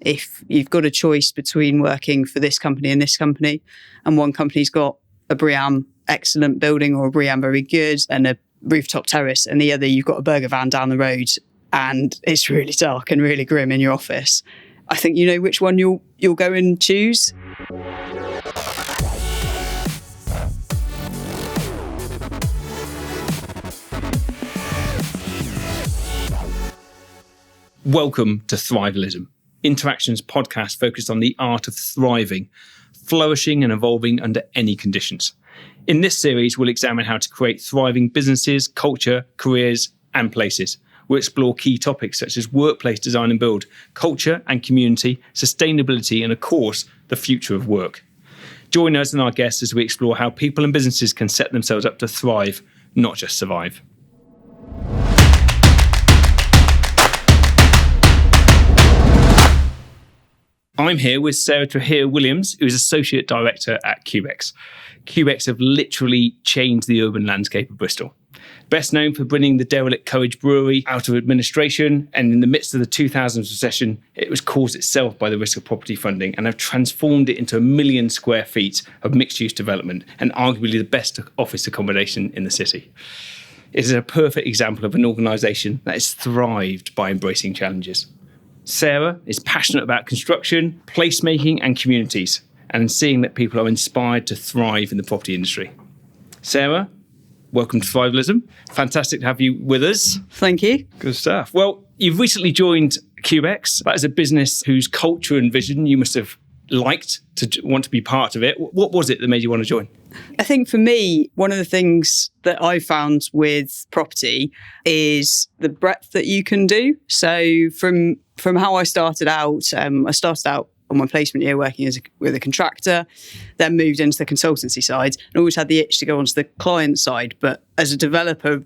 if you've got a choice between working for this company and this company, and one company's got a BREEAM excellent building or a BREEAM very good and a rooftop terrace, and the other you've got a burger van down the road and it's really dark and really grim in your office, I think you know which one you'll go and choose. Welcome to Thrivalism, Interactions podcast focused on the art of thriving, flourishing and evolving under any conditions. In this series, we'll examine how to create thriving businesses, culture, careers and places. We'll explore key topics such as workplace design and build, culture and community, sustainability and, of course, the future of work. Join us and our guests as we explore how people and businesses can set themselves up to thrive, not just survive. I'm here with Sarah Trahair-Williams, who is Associate Director at Cubex. Cubex have literally changed the urban landscape of Bristol. Best known for bringing the derelict Courage Brewery out of administration, and in the midst of the 2000s recession, it was caused itself by the risk of property funding, and have transformed it into 1 million square feet of mixed-use development and arguably the best office accommodation in the city. It is a perfect example of an organisation that has thrived by embracing challenges. Sarah is passionate about construction, placemaking and communities, and seeing that people are inspired to thrive in the property industry. Sarah, welcome to Thrivalism. Fantastic to have you with us. Thank you. Good stuff. Well, you've recently joined Cubex. That is a business whose culture and vision you must have liked to want to be part of it. What was it that made you want to join? I think for me, one of the things that I found with property is the breadth that you can do. So from how I started out on my placement year working with a contractor, then moved into the consultancy side and always had the itch to go onto the client side. But as a developer,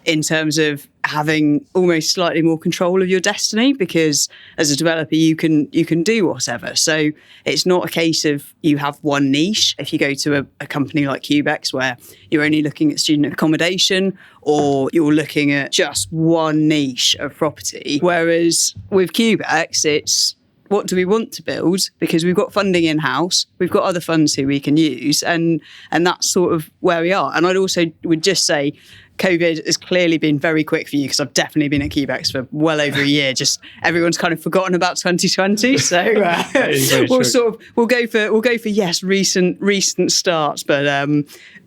in terms of having almost slightly more control of your destiny, because as a developer, you can do whatever. So it's not a case of you have one niche. If you go to a company like Cubex, where you're only looking at student accommodation, or you're looking at just one niche of property. Whereas with Cubex, it's what do we want to build? Because we've got funding in-house, we've got other funds who we can use, and that's sort of where we are. And I'd also would just say COVID has clearly been very quick for you, because I've definitely been at Cubex for well over a year. Just everyone's kind of forgotten about 2020, so we'll go for yes, recent starts, but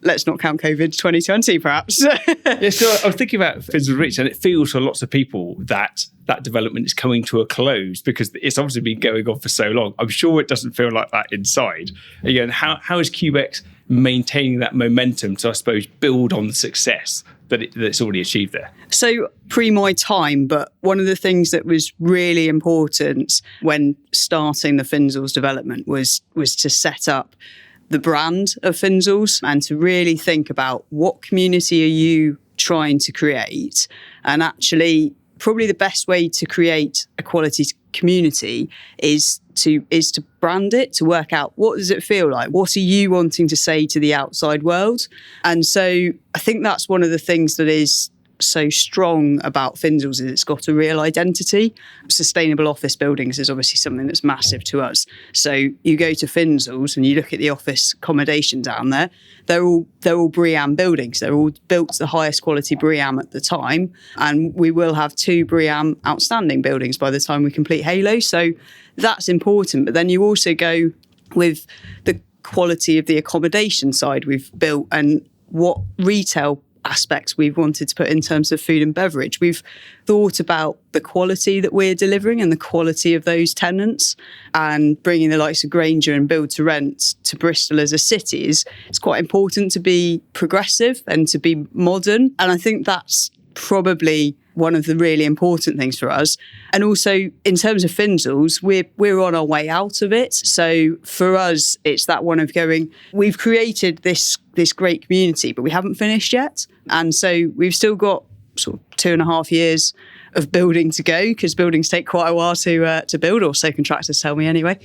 let's not count COVID 2020 perhaps. Yeah, so I was thinking about Finsbury Reach, and it feels for lots of people that development is coming to a close because it's obviously been going on for so long. I'm sure it doesn't feel like that inside. Again, how is Cubex maintaining that momentum to, I suppose, build on the success that it's already achieved there? So pre my time, but one of the things that was really important when starting the Finsal's development was to set up the brand of Finsal's and to really think about what community are you trying to create. And actually, probably the best way to create a quality community is to brand it, to work out what does it feel like? What are you wanting to say to the outside world? And so I think that's one of the things that is so strong about Finsal's, is it's got a real identity. Sustainable office buildings is obviously something that's massive to us. So you go to Finsal's and you look at the office accommodation down there, they're all BREEAM buildings. They're all built to the highest quality BREEAM at the time. And we will have 2 BREEAM outstanding buildings by the time we complete Halo. So that's important. But then you also go with the quality of the accommodation side we've built and what retail aspects we've wanted to put in terms of food and beverage. We've thought about the quality that we're delivering and the quality of those tenants, and bringing the likes of Granger and Build to Rent to Bristol as a city it's quite important to be progressive and to be modern. And I think that's probably one of the really important things for us. And also in terms of Finsal's, we're on our way out of it. So for us, it's that one of going, we've created this great community, but we haven't finished yet. And so we've still got sort of 2.5 years of building to go, because buildings take quite a while to build, or so contractors tell me anyway.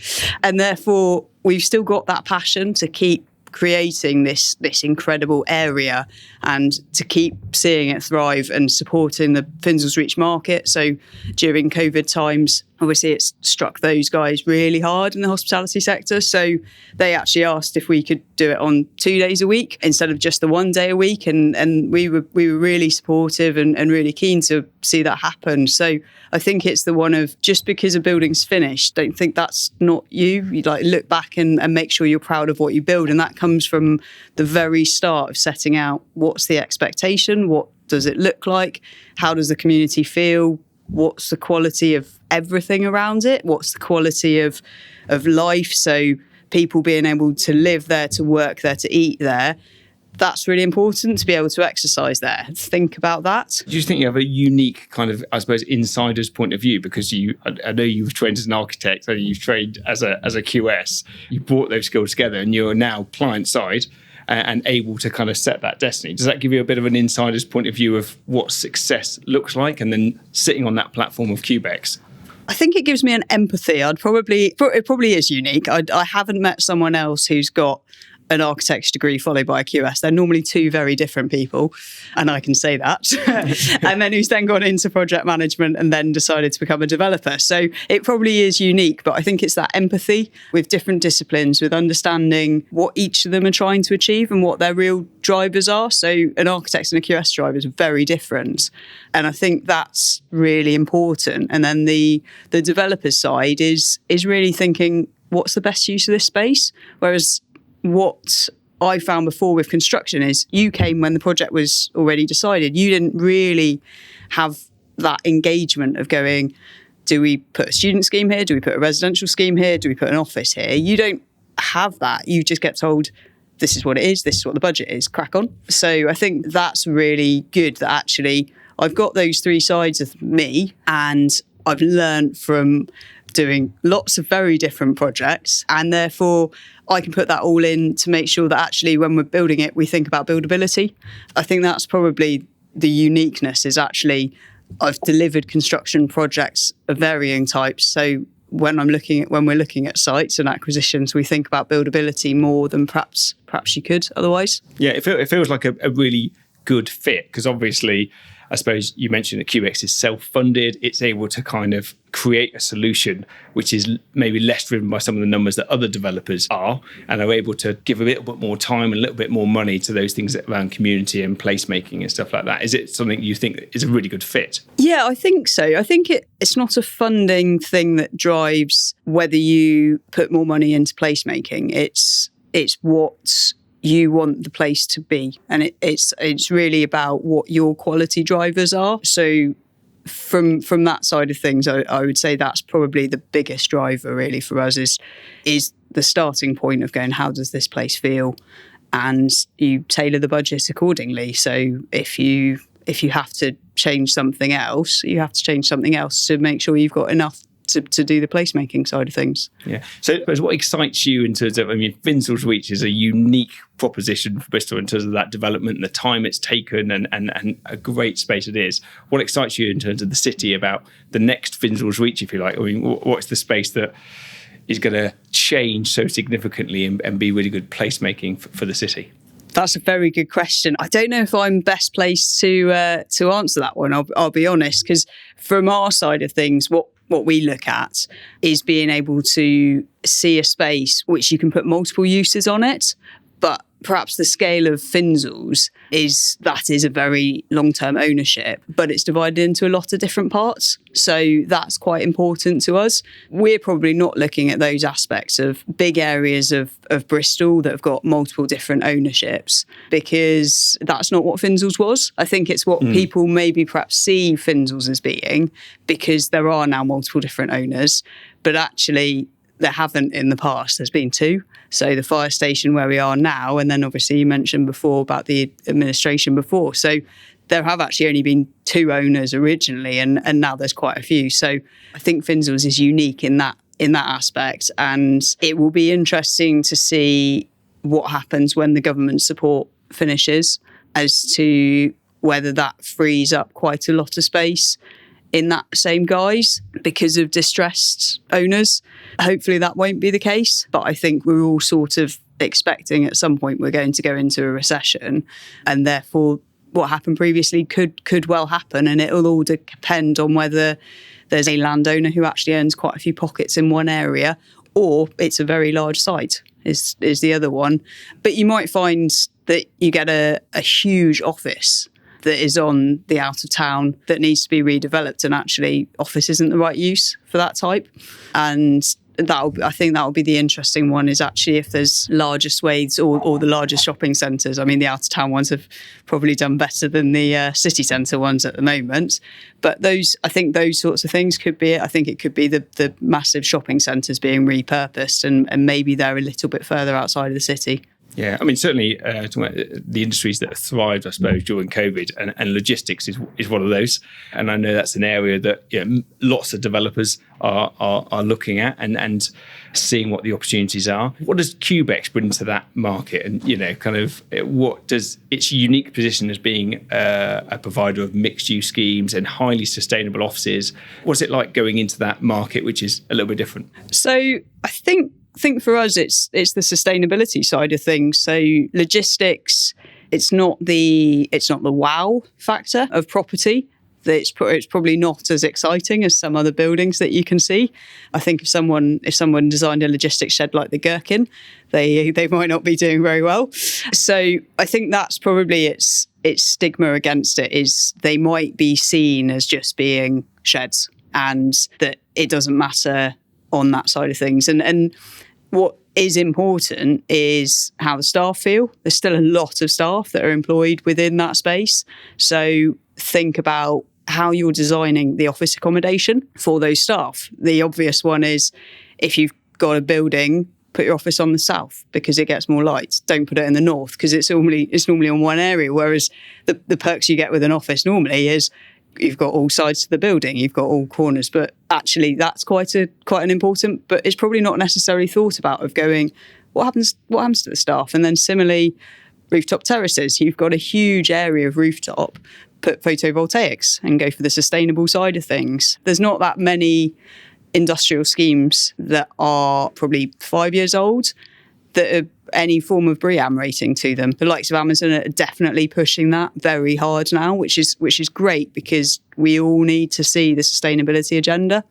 And therefore, we've still got that passion to keep creating this incredible area and to keep seeing it thrive and supporting the Finsal's Reach market. So during COVID times, obviously it's struck those guys really hard in the hospitality sector. So they actually asked if we could do it on 2 days a week instead of just the 1 day a week. And we were really supportive and really keen to see that happen. So I think it's the one of, just because a building's finished, don't think that's not you. You like look back and make sure you're proud of what you build. And that comes from the very start of setting out what's the expectation, what does it look like, how does the community feel, what's the quality of everything around it, what's the quality of life. So people being able to live there, to work there, to eat there. That's really important, to be able to exercise there. Think about that. Do you think you have a unique kind of, I suppose, insider's point of view? Because I know you've trained as an architect, and you've trained as a QS. You brought those skills together, and you're now client side and able to kind of set that destiny. Does that give you a bit of an insider's point of view of what success looks like, and then sitting on that platform of Cubex? I think it gives me an empathy. It probably is unique. I haven't met someone else who's got an architecture degree followed by a QS. They're normally two very different people, and I can say that. And then who's then gone into project management and then decided to become a developer. So it probably is unique, but I think it's that empathy with different disciplines, with understanding what each of them are trying to achieve and what their real drivers are. So an architect and a QS driver is very different. And I think that's really important. And then the developer's side is really thinking, what's the best use of this space? Whereas what I found before with construction is you came when the project was already decided. You didn't really have that engagement of going, do we put a student scheme here? Do we put a residential scheme here? Do we put an office here? You don't have that. You just get told, this is what it is. This is what the budget is. Crack on. So I think that's really good that actually I've got those three sides of me, and I've learned from doing lots of very different projects, and therefore I can put that all in to make sure that actually when we're building it, we think about buildability. I think that's probably the uniqueness, is actually I've delivered construction projects of varying types. So when we're looking at sites and acquisitions, we think about buildability more than perhaps you could otherwise. Yeah, it feels like a really good fit, because obviously, I suppose you mentioned that Cubex is self-funded. It's able to kind of create a solution which is maybe less driven by some of the numbers that other developers are, and are able to give a little bit more time and a little bit more money to those things around community and placemaking and stuff like that. Is it something you think is a really good fit? Yeah, I think so. I think it's not a funding thing that drives whether you put more money into placemaking. It's what you want the place to be, and it's really about what your quality drivers are. So from that side of things, I would say that's probably the biggest driver really for us, is the starting point of going, how does this place feel? And you tailor the budget accordingly. So if you have to change something else, you have to change something else to make sure you've got enough to do the placemaking side of things. Yeah. So what excites you in terms of, Finzel's Reach is a unique proposition for Bristol in terms of that development and the time it's taken and a great space it is. What excites you in terms of the city about the next Finzel's Reach, if you like? What's the space that is going to change so significantly and be really good placemaking for the city? That's a very good question. I don't know if I'm best placed to answer that one. I'll be honest, because from our side of things, what we look at is being able to see a space which you can put multiple uses on it. But perhaps the scale of Finzel's is a very long-term ownership, but it's divided into a lot of different parts. So that's quite important to us. We're probably not looking at those aspects of big areas of Bristol that have got multiple different ownerships, because that's not what Finzel's was. I think it's what people maybe perhaps see Finzel's as being, because there are now multiple different owners, but actually there haven't in the past. There's been two. So the fire station where we are now, and then obviously you mentioned before about the administration before. So there have actually only been two owners originally, and now there's quite a few. So I think Finzel's is unique in that aspect, and it will be interesting to see what happens when the government support finishes, as to whether that frees up quite a lot of space in that same guise because of distressed owners. Hopefully that won't be the case, but I think we're all sort of expecting at some point we're going to go into a recession, and therefore what happened previously could well happen, and it'll all depend on whether there's a landowner who actually owns quite a few pockets in one area, or it's a very large site is the other one. But you might find that you get a huge office that is on the out of town that needs to be redeveloped, and actually office isn't the right use for that type. And I think that'll be the interesting one, is actually if there's larger swathes or the larger shopping centres. I mean, the out of town ones have probably done better than the city centre ones at the moment. But I think those sorts of things could be it. I think it could be the massive shopping centres being repurposed, and maybe they're a little bit further outside of the city. Yeah, I mean, certainly the industries that have thrived, I suppose, during COVID, and logistics is one of those. And I know that's an area that lots of developers are looking at and seeing what the opportunities are. What does Cubex bring to that market? And, kind of what does its unique position as being a provider of mixed-use schemes and highly sustainable offices? What's it like going into that market, which is a little bit different? So I think for us, it's the sustainability side of things. So logistics, it's not the wow factor of property. It's probably not as exciting as some other buildings that you can see. I think if someone designed a logistics shed like the Gherkin, they might not be doing very well. So I think that's probably its stigma against it, is they might be seen as just being sheds, and that it doesn't matter on that side of things. And what is important is how the staff feel. There's still a lot of staff that are employed within that space. So think about how you're designing the office accommodation for those staff. The obvious one is, if you've got a building, put your office on the south because it gets more light. Don't put it in the north because it's normally on one area. Whereas the perks you get with an office normally is you've got all sides to the building, you've got all corners, but actually that's quite an important, but it's probably not necessarily thought about, of going, what happens to the staff? And then similarly, rooftop terraces, you've got a huge area of rooftop, put photovoltaics and go for the sustainable side of things. There's not that many industrial schemes that are probably 5 years old that are any form of BREEAM rating to them. The likes of Amazon are definitely pushing that very hard now, which is great, because we all need to see the sustainability agenda.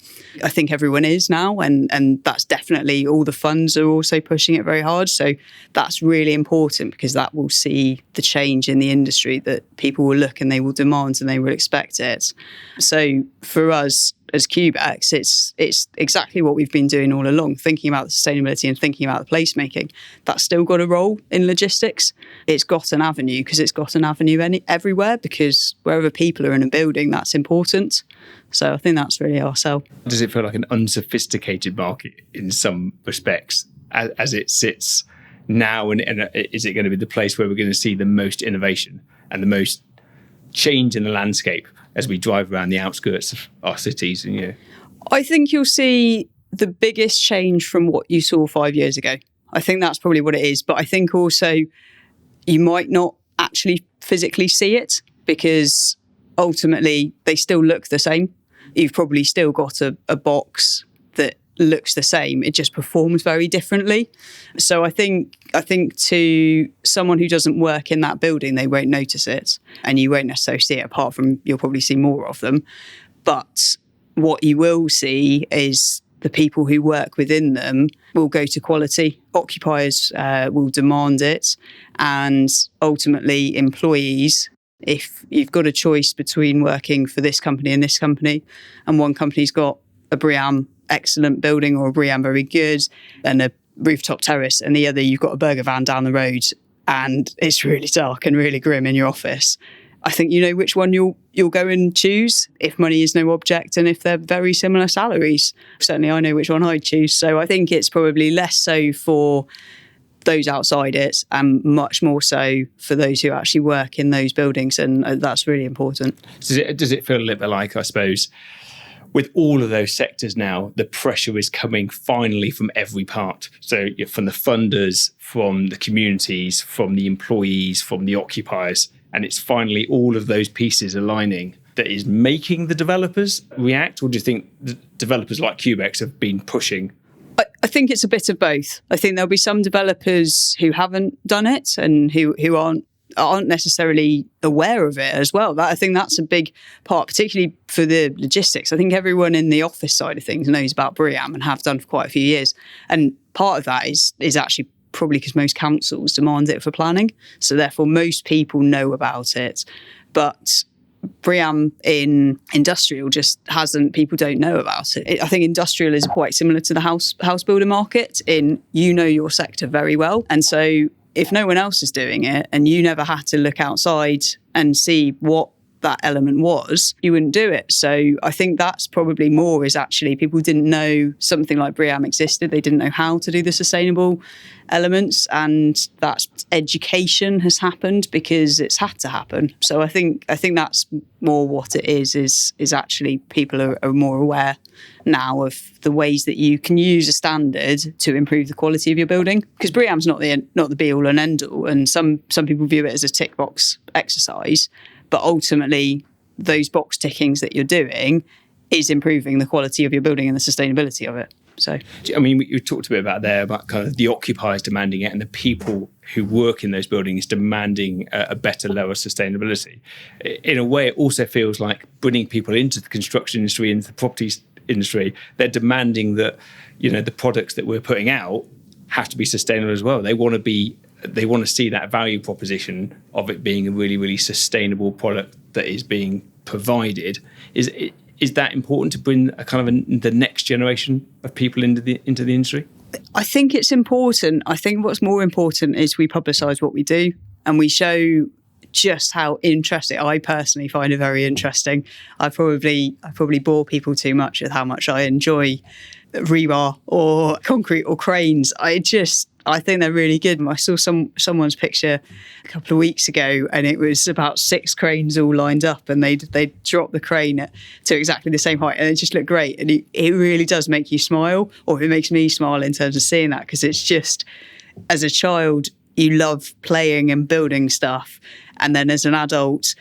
I think everyone is now, and that's definitely, all the funds are also pushing it very hard. So that's really important, because that will see the change in the industry, that people will look and they will demand and they will expect it. So for us as Cubex, it's exactly what we've been doing all along, thinking about the sustainability and thinking about the placemaking. That's still got a role in logistics. It's got an avenue, because it's got an avenue everywhere, because wherever people are in a building, that's important. So I think that's really our sell. Does it feel like an unsophisticated market in some respects as it sits now? And is it going to be the place where we're going to see the most innovation and the most change in the landscape as we drive around the outskirts of our cities? And I think you'll see the biggest change from what you saw 5 years ago. I think that's probably what it is. But I think also you might not actually physically see it, because ultimately they still look the same. You've probably still got a box that looks the same. It just performs very differently. So I think to someone who doesn't work in that building, they won't notice it, and you won't necessarily see it, apart from you'll probably see more of them. But what you will see is the people who work within them will go to quality. Occupiers will demand it, and ultimately employees, if you've got a choice between working for this company and this company, and one company's got a BREEAM excellent building or a BREEAM very good and a rooftop terrace, and the other you've got a burger van down the road and it's really dark and really grim in your office, I think you know which one you'll go and choose if money is no object, and if they're very similar salaries. Certainly I know which one I'd choose. So I think it's probably less so for those outside it, and much more so for those who actually work in those buildings, and that's really important. Does it feel a little bit like, I suppose, with all of those sectors now, the pressure is coming finally from every part? So from the funders, from the communities, from the employees, from the occupiers, and it's finally all of those pieces aligning that is making the developers react? Or do you think the developers like Cubex have been pushing? I think it's a bit of both. I think there'll be some developers who haven't done it and who aren't aren't necessarily aware of it as well. I think that's a big part, particularly for the logistics. I think everyone in the office side of things knows about BREEAM and have done for quite a few years. And part of that is actually probably because most councils demand it for planning. So therefore, most people know about it. But BREEAM in industrial just hasn't, people don't know about it. I think industrial is quite similar to the house builder market in you know your sector very well. And so if no one else is doing it and you never had to look outside and see what that element was, you wouldn't do it. So I think that's probably more is actually people didn't know something like BREEAM existed. They didn't know how to do the sustainable elements, and that education has happened because it's had to happen. So I think that's more what it is actually people are more aware now of the ways that you can use a standard to improve the quality of your building, because BREEAM's not the be all and end all, and some people view it as a tick box exercise. But ultimately, those box tickings that you're doing is improving the quality of your building and the sustainability of it. So, I mean, you talked a bit about kind of the occupiers demanding it and the people who work in those buildings demanding a better level of sustainability. In a way, it also feels like bringing people into the construction industry, into the property industry, they're demanding that, the products that we're putting out have to be sustainable as well. They want to see that value proposition of it being a really, really sustainable product that is being provided. Is that important to bring a kind of the next generation of people into the industry? I think it's important. I think what's more important is we publicise what we do and we show just how interesting. I personally find it very interesting. I probably bore people too much with how much I enjoy rebar or concrete or cranes. I think they're really good. I saw someone's picture a couple of weeks ago, and it was about 6 cranes all lined up, and they dropped the crane to exactly the same height, and it just looked great. And it really does make you smile, or it makes me smile in terms of seeing that, because it's just, as a child, you love playing and building stuff, and then as an adult,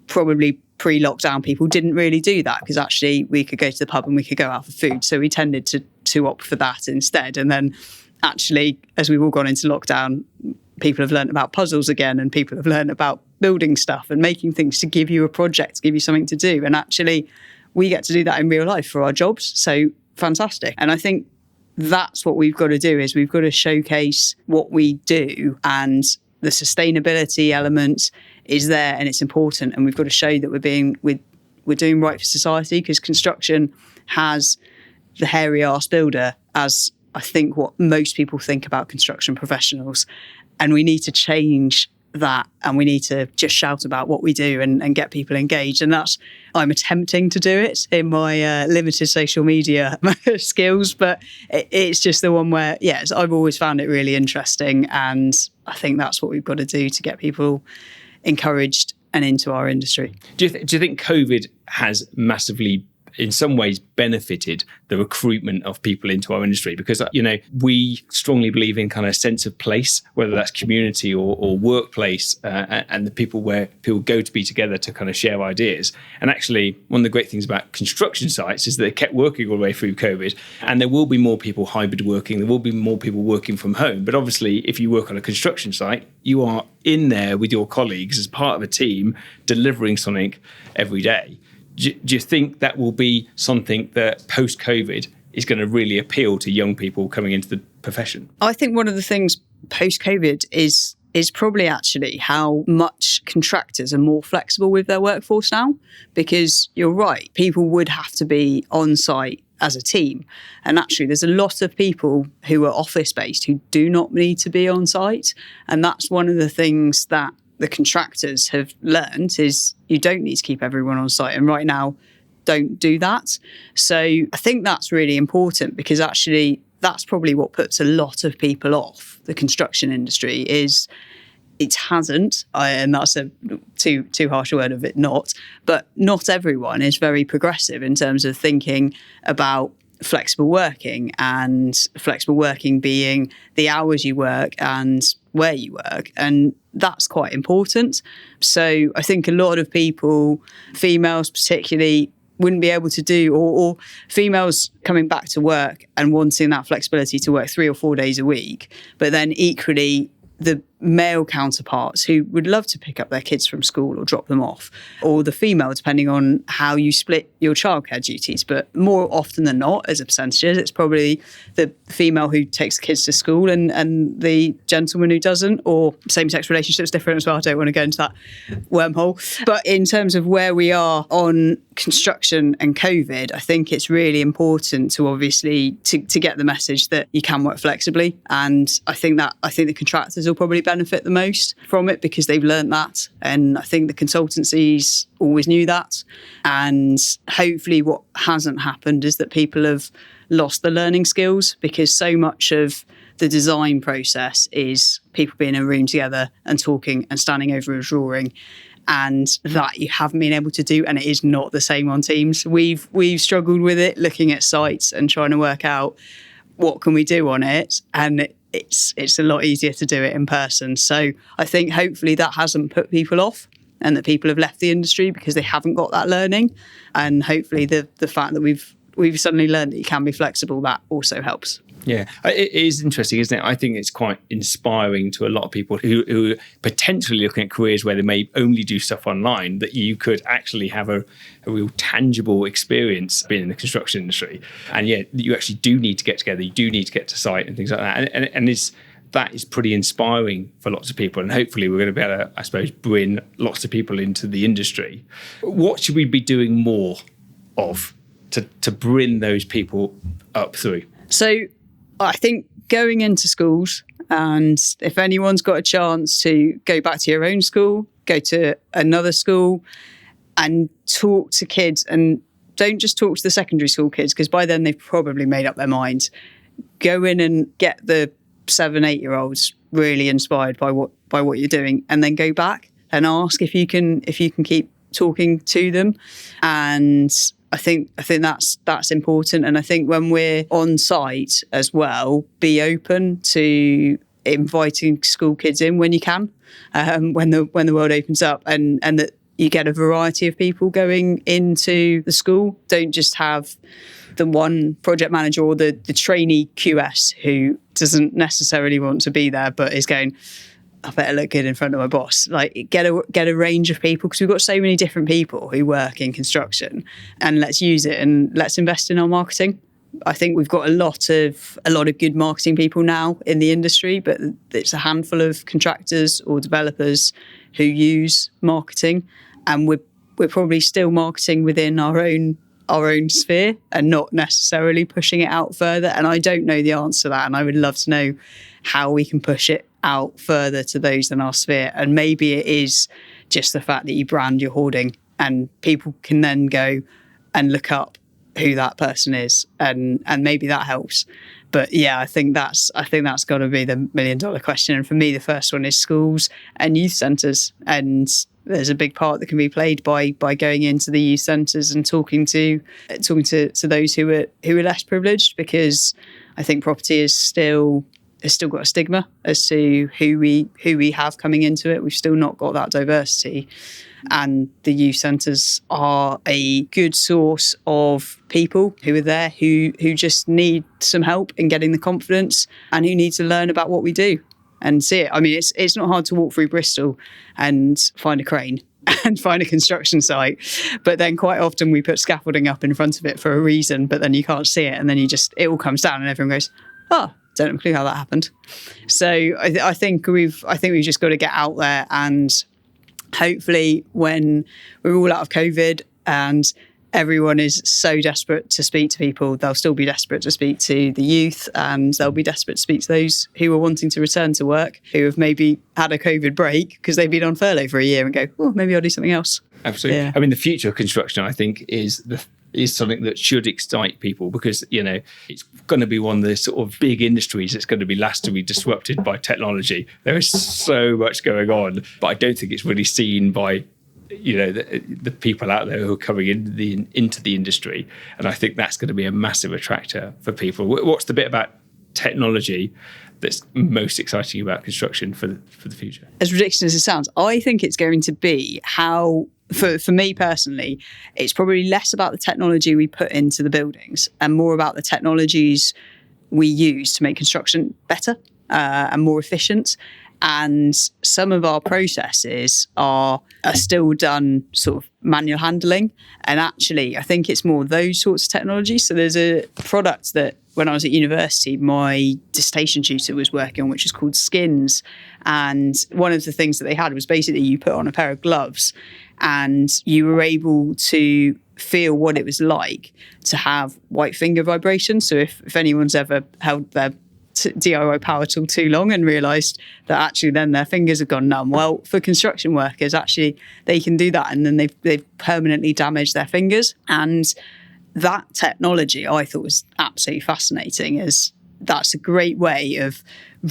probably pre-lockdown, people didn't really do that because actually we could go to the pub and we could go out for food, so we tended to opt for that instead. And then actually, as we've all gone into lockdown, people have learned about puzzles again, and people have learned about building stuff and making things to give you a project, to give you something to do. And actually, we get to do that in real life for our jobs. So fantastic. And I think that's what we've got to do, is we've got to showcase what we do, and the sustainability element is there and it's important. And we've got to show that we're doing right for society, because construction has the hairy arse builder as I think what most people think about construction professionals, and we need to change that, and we need to just shout about what we do and get people engaged. And I'm attempting to do it in my limited social media skills, but it's just the one where, I've always found it really interesting, and I think that's what we've got to do to get people encouraged and into our industry. Do you think COVID has massively, in some ways, benefited the recruitment of people into our industry? Because, we strongly believe in kind of a sense of place, whether that's community or workplace, and the people where people go to be together to kind of share ideas. And actually, one of the great things about construction sites is that they kept working all the way through COVID, and there will be more people hybrid working, there will be more people working from home. But obviously, if you work on a construction site, you are in there with your colleagues as part of a team delivering something every day. Do you think that will be something that post-COVID is going to really appeal to young people coming into the profession? I think one of the things post-COVID is probably actually how much contractors are more flexible with their workforce now, because you're right, people would have to be on site as a team. And actually, there's a lot of people who are office-based who do not need to be on site. And that's one of the things that the contractors have learned, is you don't need to keep everyone on site. And right now, don't do that. So I think that's really important, because actually that's probably what puts a lot of people off the construction industry, is it hasn't, and that's a too harsh a word of it not, but not everyone is very progressive in terms of thinking about flexible working, and flexible working being the hours you work and where you work. And that's quite important. So I think a lot of people, females particularly, wouldn't be able to do, or females coming back to work and wanting that flexibility to work 3 or 4 days a week, but then equally the male counterparts who would love to pick up their kids from school or drop them off, or the female, depending on how you split your childcare duties. But more often than not, as a percentage, it's probably the female who takes the kids to school and the gentleman who doesn't, or same-sex relationships different as well. I don't want to go into that wormhole. But in terms of where we are on construction and COVID, I think it's really important to obviously to get the message that you can work flexibly. And I think the contractors will probably benefit the most from it because they've learned that. And I think the consultancies always knew that. And hopefully what hasn't happened is that people have lost the learning skills, because so much of the design process is people being in a room together and talking and standing over a drawing. And that you haven't been able to do, and it is not the same on Teams. We've struggled with it, looking at sites and trying to work out what can we do on it, and it's a lot easier to do it in person. So I think hopefully that hasn't put people off, and that people have left the industry because they haven't got that learning. And hopefully the fact that we've suddenly learned that you can be flexible, that also helps. Yeah, it is interesting, isn't it? I think it's quite inspiring to a lot of people who are potentially looking at careers where they may only do stuff online, that you could actually have a real tangible experience being in the construction industry. And yeah, you actually do need to get together, you do need to get to site and things like that. And that is pretty inspiring for lots of people. And hopefully we're going to be able to, I suppose, bring lots of people into the industry. What should we be doing more of to bring those people up through? So I think going into schools, and if anyone's got a chance to go back to your own school, go to another school and talk to kids, and don't just talk to the secondary school kids, because by then they've probably made up their minds. Go in and get the 7-8-year-olds really inspired by what you're doing, and then go back and ask if you can keep talking to them. And I think that's important. And I think when we're on site as well, be open to inviting school kids in when you can, when the world opens up, and that you get a variety of people going into the school. Don't just have the one project manager or the trainee QS who doesn't necessarily want to be there, but is going, I better look good in front of my boss. Like, get a range of people, because we've got so many different people who work in construction, and let's use it and let's invest in our marketing. I think we've got a lot of good marketing people now in the industry, but it's a handful of contractors or developers who use marketing, and we're probably still marketing within our own sphere and not necessarily pushing it out further. And I don't know the answer to that, and I would love to know how we can push it out further to those in our sphere. And maybe it is just the fact that you brand your hoarding, and people can then go and look up who that person is, and maybe that helps. But yeah, I think that's got to be the $1 million question. And for me, the first one is schools and youth centres. And there's a big part that can be played by going into the youth centres and talking to those who are less privileged, because I think property is still got a stigma as to who we have coming into it. We've still not got that diversity. And the youth centres are a good source of people who are there who just need some help in getting the confidence, and who need to learn about what we do and see it. I mean, it's not hard to walk through Bristol and find a crane and find a construction site, but then quite often we put scaffolding up in front of it for a reason, but then you can't see it, and then it all comes down and everyone goes, oh, don't have a clue how that happened. So I think we've just got to get out there, and hopefully when we're all out of COVID and everyone is so desperate to speak to people, they'll still be desperate to speak to the youth, and they'll be desperate to speak to those who are wanting to return to work, who have maybe had a COVID break because they've been on furlough for a year, and go, oh, maybe I'll do something else. Absolutely. Yeah. I mean, the future of construction, I think, is something that should excite people, because, it's going to be one of the sort of big industries that's going to be last to be disrupted by technology. There is so much going on, but I don't think it's really seen by the people out there who are coming into the industry. And I think that's going to be a massive attractor for people. What's the bit about technology that's most exciting about construction for the future? As ridiculous as it sounds, I think it's going to be how, for me personally, it's probably less about the technology we put into the buildings and more about the technologies we use to make construction better and more efficient. And some of our processes are still done sort of manual handling. And actually, I think it's more those sorts of technologies. So there's a product that when I was at university, my dissertation tutor was working on, which is called Skins. And one of the things that they had was basically you put on a pair of gloves and you were able to feel what it was like to have white finger vibration. So if anyone's ever held their DIY power tool too long and realised that actually then their fingers have gone numb. Well, for construction workers, actually they can do that and then they've permanently damaged their fingers. And that technology I thought was absolutely fascinating, as that's a great way of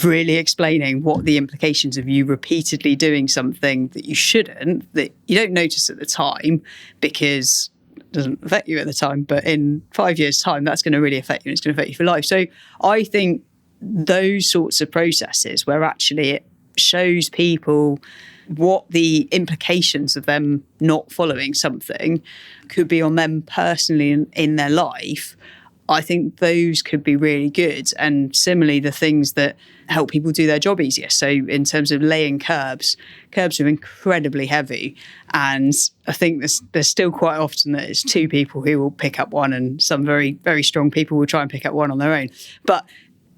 really explaining what the implications of you repeatedly doing something that you shouldn't, that you don't notice at the time because it doesn't affect you at the time, but in 5 years' time, that's going to really affect you and it's going to affect you for life. So I think those sorts of processes where actually it shows people what the implications of them not following something could be on them personally in their life, I think those could be really good. And similarly, the things that help people do their job easier. So in terms of laying curbs are incredibly heavy. And I think there's still quite often that it's two people who will pick up one and some very, very strong people will try and pick up one on their own. But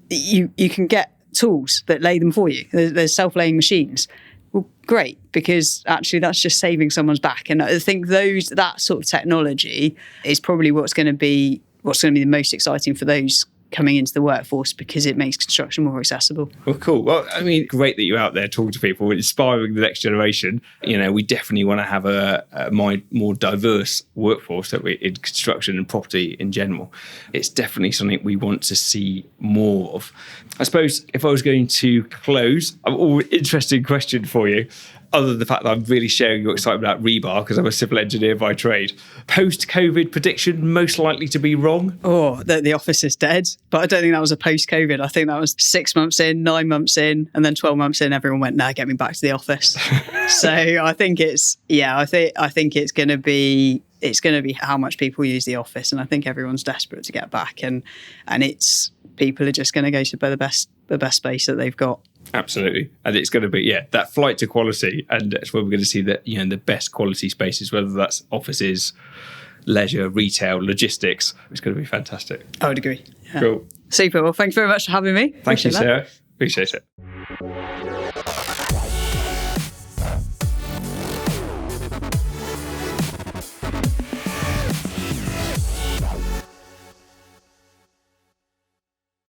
you can get tools that lay them for you. There's self-laying machines. Well, great, because actually that's just saving someone's back. And I think that sort of technology is probably what's going to be the most exciting for those coming into the workforce, because it makes construction more accessible. Well, cool. Well, I mean, great that you're out there talking to people, inspiring the next generation. You know, we definitely want to have a more diverse workforce in construction and property in general. It's definitely something we want to see more of. I suppose if I was going to close, an interesting question for you, other than the fact that I'm really sharing your excitement about rebar because I'm a civil engineer by trade. Post-COVID prediction, most likely to be wrong? Oh, the office is dead. But I don't think that was a post-COVID. I think that was 6 months in, 9 months in, and then 12 months in, everyone went, "No, get me back to the office." So I think it's going to be how much people use the office, and I think everyone's desperate to get back, and it's people are just going to go to the best space that they've got. Absolutely. And it's going to be, that flight to quality. And that's where we're going to see that, the best quality spaces, whether that's offices, leisure, retail, logistics. It's going to be fantastic. I would agree. Yeah. Cool. Super. Well, thanks very much for having me. Thank you, Sarah. Appreciate it.